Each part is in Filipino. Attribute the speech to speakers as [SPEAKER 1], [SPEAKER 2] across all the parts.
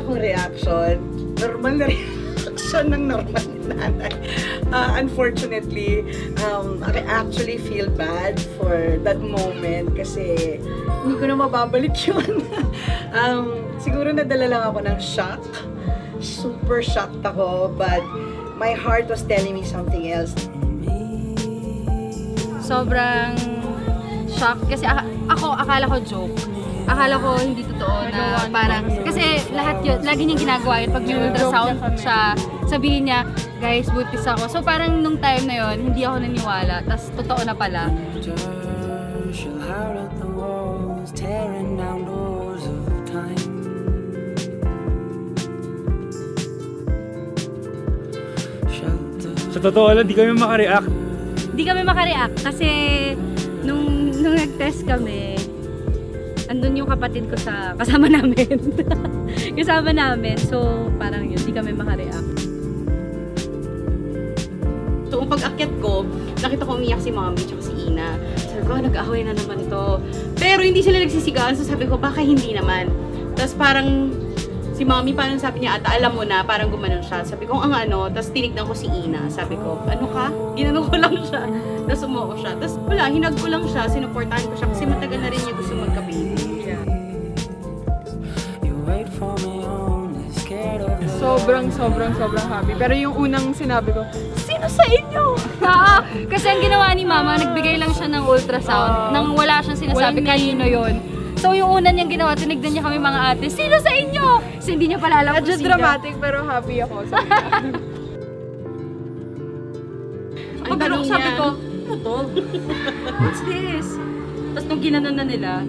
[SPEAKER 1] akong reaction. Normal na reaction ng normal na nanay. Unfortunately, I actually feel bad for that moment kasi hindi ko na mababalik yun. Siguro nadala lang ako ng shock. Super shocked ako, but my heart was telling me something else.
[SPEAKER 2] Sobrang shock kasi ako akala ko joke. Akala ko hindi totoo na parang kasi lahat yun, lagi niyang ginagawa yun pag may ultrasound siya, sabihin niya, guys, buntis ako. So parang nung time na yun, hindi ako naniwala, tas totoo na pala.
[SPEAKER 3] Sa totoo lang, di kami makareact.
[SPEAKER 2] Di kami makareact kasi nung nag-test kami, andun yung kapatid ko sa kasama namin. Kasama namin. So, parang yun, di kami makareact. So, pag-akyat ko, nakita ko umiyak si Mommy tsaka si Ina. Sabi ko, nag-ahoy na naman to. Pero hindi sila nagsisigaan. So, sabi ko, baka hindi naman. Tapos parang si Mommy, parang sabi niya, ata, alam mo na, parang gumanon siya. Sabi ko, ang ano, tapos tinignan ko si Ina. Sabi ko, ano ka? Ginanong ko lang siya. Tapos umuo siya. Tapos wala, hinag ko lang siya, sinuportahan ko siya kasi matagal na rin niya gusto magka-baby.
[SPEAKER 4] Sobrang happy. Pero yung unang sinabi ko, sino sa inyo?
[SPEAKER 2] Kasi ang ginawa ni Mama, nagbigay lang siya ng ultrasound. Nang wala siyang sinasabi kanino yon. So yung una niyang ginawa, tinignan niya kami mga ate, sino sa inyo? Kasi hindi niya pala alam kung sino.
[SPEAKER 4] Dramatic pero happy ako.
[SPEAKER 2] Ang tanong sabi ko, ano to? What's this? Tapos nung ginanon na nila,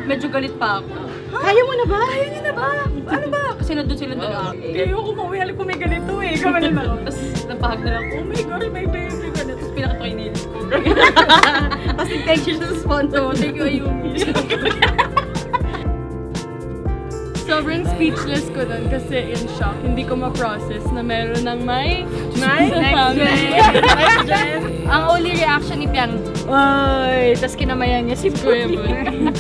[SPEAKER 2] medyo galit pa ako. Kaya mo na ba? Kaya niyo na ba? Ano ba? Kasi nandun sila dalawa.
[SPEAKER 4] Kaya ako mauwi, alam ko may ganito eh. Kamali na ako.
[SPEAKER 2] Tapos napahag na lang, oh my God, may baby ka na. Tapos pinakatry nila ko. Tapos thank you sa sponsor. Thank you, Ayumi.
[SPEAKER 4] Sobrang speechless ko nun kasi in shock. Hindi ko ma-process na meron ng next gen.
[SPEAKER 2] Ang only reaction ni Piang, oy! Tapos kinamayan niya si Kuya Moon.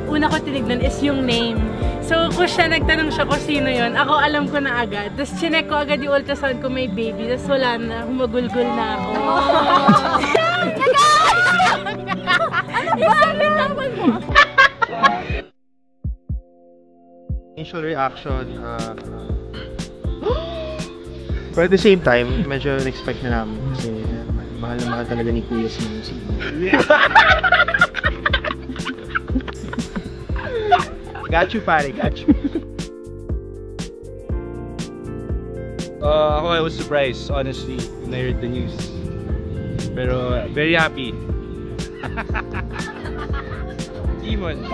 [SPEAKER 5] Una ko tinignan is yung name. So, kung siya nagtanong siya kung sino yun, ako alam ko na agad. Tapos, chinek ko agad yung ultrasound ko may baby. Tapos, wala na. Humagulgul na ako.
[SPEAKER 2] Ano ba? Bitawan mo!
[SPEAKER 6] Initial reaction, but at the same time, medyo expect na namin kasi mahal na mahal talaga ni Kuya si Got you, pare, got you.
[SPEAKER 3] Ako, I was surprised, honestly, when I heard the news. Pero, very happy. Demon.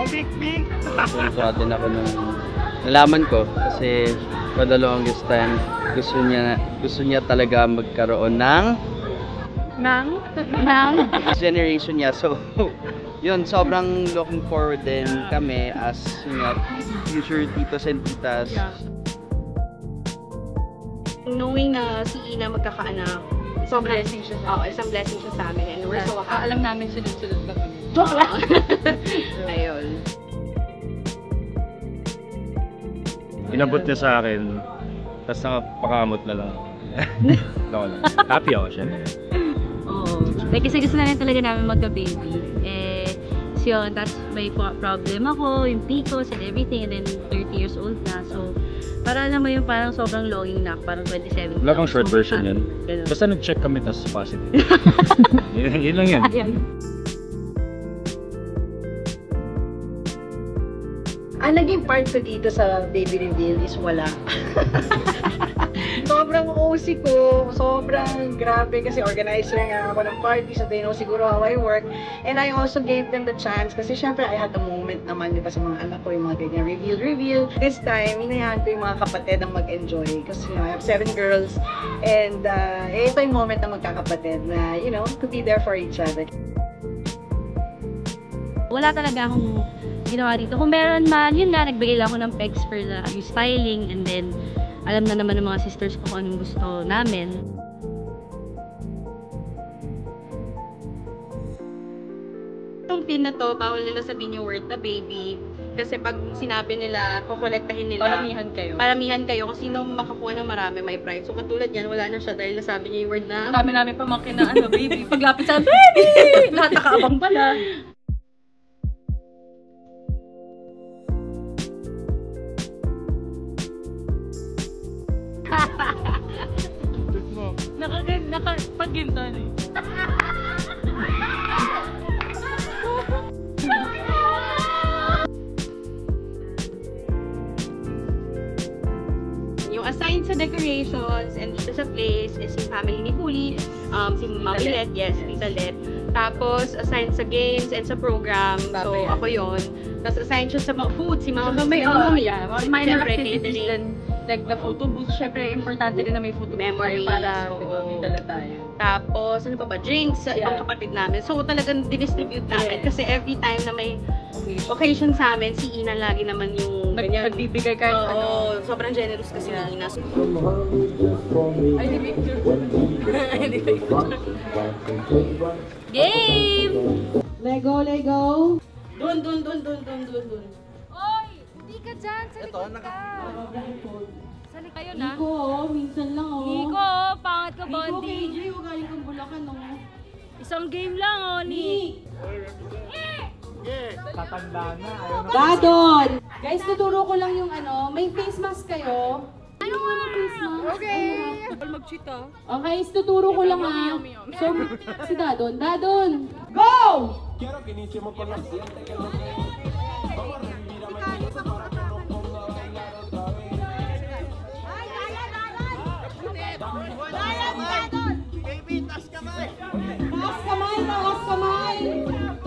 [SPEAKER 7] Surprised din ako nung nalaman ko kasi for the longest time gusto niya talaga magkaroon ng generation niya. So, yun, sobrang looking forward din kami as future titos and titas.
[SPEAKER 2] Yeah. Knowing na si Ina magkakaanak, sobrang blessing siya sa amin. Isang blessing siya sa amin and we're so happy. Alam namin sunod-sunod ba kami. Joke lang! Ayun.
[SPEAKER 3] Inabot niya sa akin, tapos nakapakamot na lang. Happy ako siya.
[SPEAKER 2] Oo. Kasi gusto na rin talaga namin magka-baby. Yun, that's may problem ako, yung PCOS and everything, and then 30 years old na. So, para alam mo yung parang sobrang longing na, parang 27.
[SPEAKER 3] Wala kang short version yun. Basta nag-check kami, tapos positive. Yun lang yan.
[SPEAKER 1] Ang naging part ko dito sa baby reveal is wala. Sobrang OC ko, sobrang grabe kasi organizer nga ako ng party, so they know siguro how I work. And I also gave them the chance kasi syempre I had the moment naman, di ba, sa mga anak ko, yung mga ganyan reveal. This time, hinayaan ko yung mga kapatid ang mag-enjoy kasi I have 7 girls and ito yung moment na magkakapatid na, you know, to be there for each other.
[SPEAKER 2] Wala talaga akong ginawa dito. Kung meron man, yun nga, nagbigay lang ako ng pegs for the styling and then alam na naman ng mga sisters ko kung anong gusto namin. akin na to, bawal nila sabihin yung word na baby. Kasi pag sinabi nila, kukolektahin nila. Paramihan kayo. Kung sino makakuha ng marami, may prize. So katulad yan, wala na siya dahil nasabi niya yung word na...
[SPEAKER 4] Dami namin pamangkin na ano, baby. Paglapit sa baby! Lahat nakaabang pala. Pag-ginto eh.
[SPEAKER 2] Yung assigned sa decorations and dito sa place is yung family ni Huli, si Mami Let, yes, Tita Let. Tapos assigned sa games and sa program, so ako yon. Tapos assigned siya sa food, si Mami.
[SPEAKER 4] May minor activities din. Like the photo booth, syempre importante din na may photo
[SPEAKER 2] memory
[SPEAKER 4] para
[SPEAKER 2] dala tayo. Tapos ano pa ba, drinks sa ibang kapatid namin. So talagang distribute namin kasi every time na may occasion sa amin, si Ina lagi naman yung
[SPEAKER 4] nagbibigay kahit
[SPEAKER 2] ano. Sobrang generous kasi ni Ina.
[SPEAKER 4] Ay, di picture. Game!
[SPEAKER 2] Lego! Dun.
[SPEAKER 4] Oy! Hindi ka dyan! Sa likod ka! Sali kayo na?
[SPEAKER 2] Iko, minsan lang
[SPEAKER 4] Iko, pangit ka, Bondi!
[SPEAKER 2] Iko, KJ, galing kang Bulacan,
[SPEAKER 4] Isang game lang, Ni!
[SPEAKER 6] Tatanda na.
[SPEAKER 2] Dadon! Guys, tuturo ko lang yung ano, may face mask kayo. Ano nga na face mask?
[SPEAKER 4] Okay! Mag-cheat ah.
[SPEAKER 2] Okay, tuturo ko lang So, si Dadon. Dadon! Go!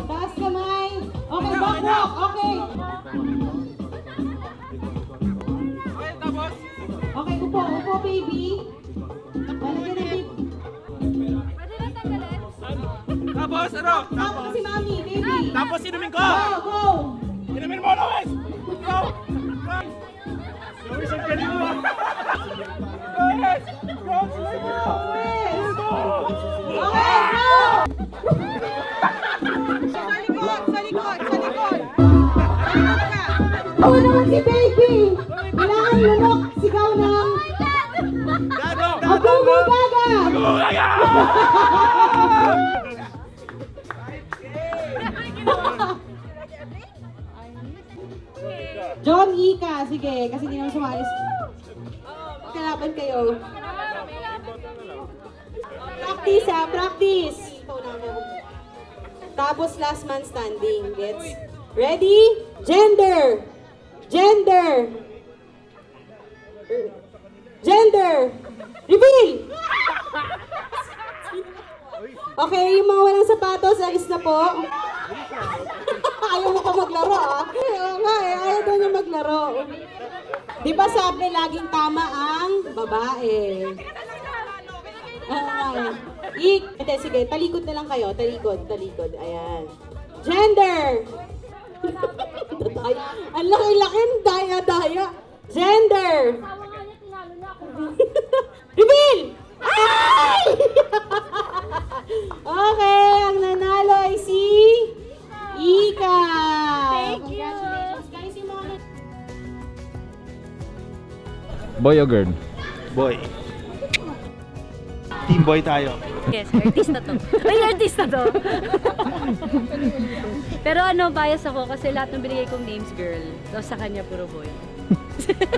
[SPEAKER 2] Taas kamay! Okay, backwalk! Okay! Okay, upo, baby! Balik ka na, baby!
[SPEAKER 8] Tapos, ano?
[SPEAKER 2] Tapos si Mami, baby!
[SPEAKER 8] Tapos, inumin ko!
[SPEAKER 2] Go!
[SPEAKER 8] Inumin mo, Lois! Go! Lois, ang galing mo! Lois! Go!
[SPEAKER 2] Okay, go!
[SPEAKER 1] Sa likod!
[SPEAKER 2] Ako naman si baby! Kailangan lunok, sigaw ng... Abugo Gaga! John Ika, sige, kasi hindi naman sumalis. Kalaban kayo. Practice! Tapos last man standing, gets? Ready? Gender! Reveal! Okay, yung mga walang sapatos, alis na po. Ayaw mo pa maglaro, ah. Ayaw daw niya maglaro. Di ba sabi laging tama ang babae? Hindi, sige, talikod na lang kayo. Talikod. Ayan. Gender! Ang laki-laki, daya. Gender! Reveal! Ay! Okay, ang nanalo ay si Ika.
[SPEAKER 4] Thank you!
[SPEAKER 2] Congratulations, guys. Yung mga...
[SPEAKER 3] Boy o girl?
[SPEAKER 6] Boy. Team boy tayo.
[SPEAKER 9] Yes, artista to. Artista to. Pero ano, bias ako kasi lahat ng binigay kong names girl. Tapos sa kanya puro boy.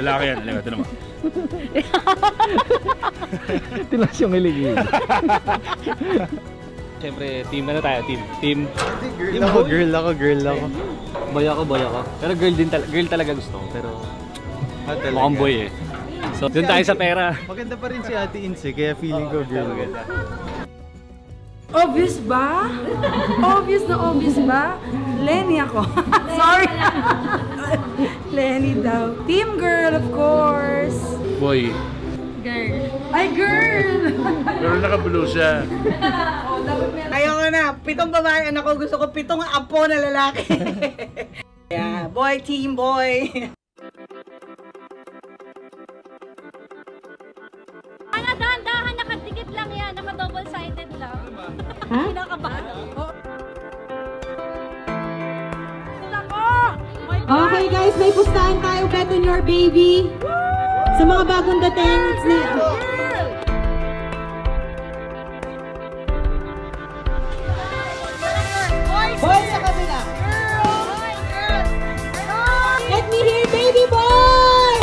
[SPEAKER 3] Lalaki yan. Ito naman. Tilas yung iligid. Siyempre, team na tayo. Team.
[SPEAKER 6] Girl ako.
[SPEAKER 3] Boy ako. Pero girl talaga gusto ko. Pero mukhang boy eh. So, dun tayo sa pera.
[SPEAKER 6] Maganda pa rin si Ate Inse, kaya feeling ko girl.
[SPEAKER 1] Obvious ba? Obvious ba? Lenny ako. Sorry. Lenny daw. Team girl, of course.
[SPEAKER 3] Boy.
[SPEAKER 4] Girl.
[SPEAKER 1] Ay, girl!
[SPEAKER 3] Pero naka-blue siya.
[SPEAKER 1] Ayoko na. 7 babae anak ko. Gusto ko 7 apo na lalaki. Yeah, boy, team boy.
[SPEAKER 9] Dahan-dahan, nakadikit lang yan. Naka-double-sided lang.
[SPEAKER 2] Ha?
[SPEAKER 9] Kinakabahan.
[SPEAKER 10] Okay guys, may pustahan tayo, Bet on Your Baby. Sa mga bagong dating,
[SPEAKER 1] Boy sa kabila.
[SPEAKER 10] let me hear baby boy!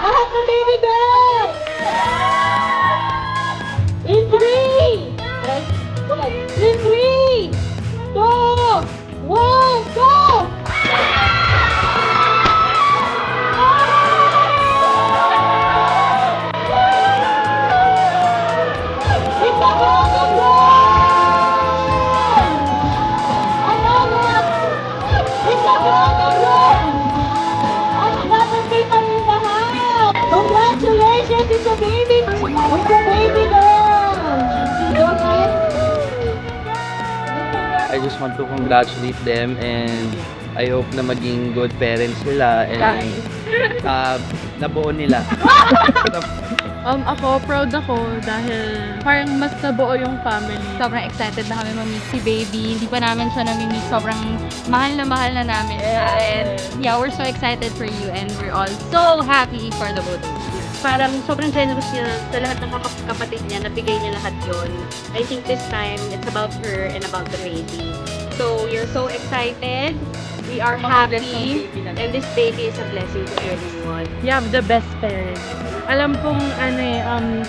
[SPEAKER 10] Lahat ng baby girl! In 3! In 3! 2! 1, go! Congratulations, it's a baby! It's a baby girl!
[SPEAKER 7] I just want to congratulate them and I hope na maging good parents sila and nabuo nila.
[SPEAKER 4] Ako, proud ako dahil parang mas nabuo yung family.
[SPEAKER 11] Sobrang excited na kami ma-meet si baby. Hindi pa namin siya nami-meet. Sobrang mahal na namin siya. And yeah, we're so excited for you and we're all so happy for the both of you.
[SPEAKER 2] Parang sobrang generous niya sa lahat ng kapatid niya, nabigay niya lahat yon. I think this time, it's about her and about the baby. So, we're so excited. We are happy. And this baby is a blessing to everyone.
[SPEAKER 5] You have the best parents. Alam pong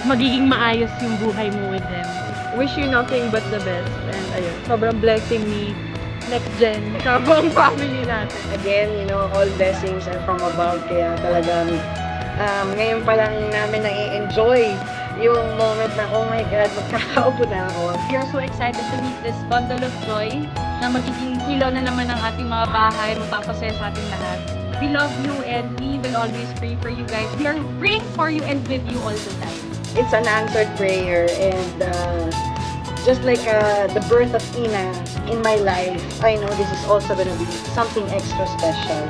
[SPEAKER 5] magiging maayos yung buhay mo with them.
[SPEAKER 4] Wish you nothing but the best. And ayun, sobrang blessing ni next gen sa buong family natin.
[SPEAKER 1] Again, you know, all blessings are from above. Kaya talagang ngayon pa lang namin na-enjoy yung moment na, oh my God, magkakaupo na ako.
[SPEAKER 11] We are so excited to meet this bundle of joy na magiging ilaw na naman ng ating mga bahay, magpapasaya sa ating lahat. We love you and we will always pray for you guys. We are praying for you and with you all the time.
[SPEAKER 1] It's an answered prayer and just like the birth of Ina in my life, I know this is also gonna be something extra special.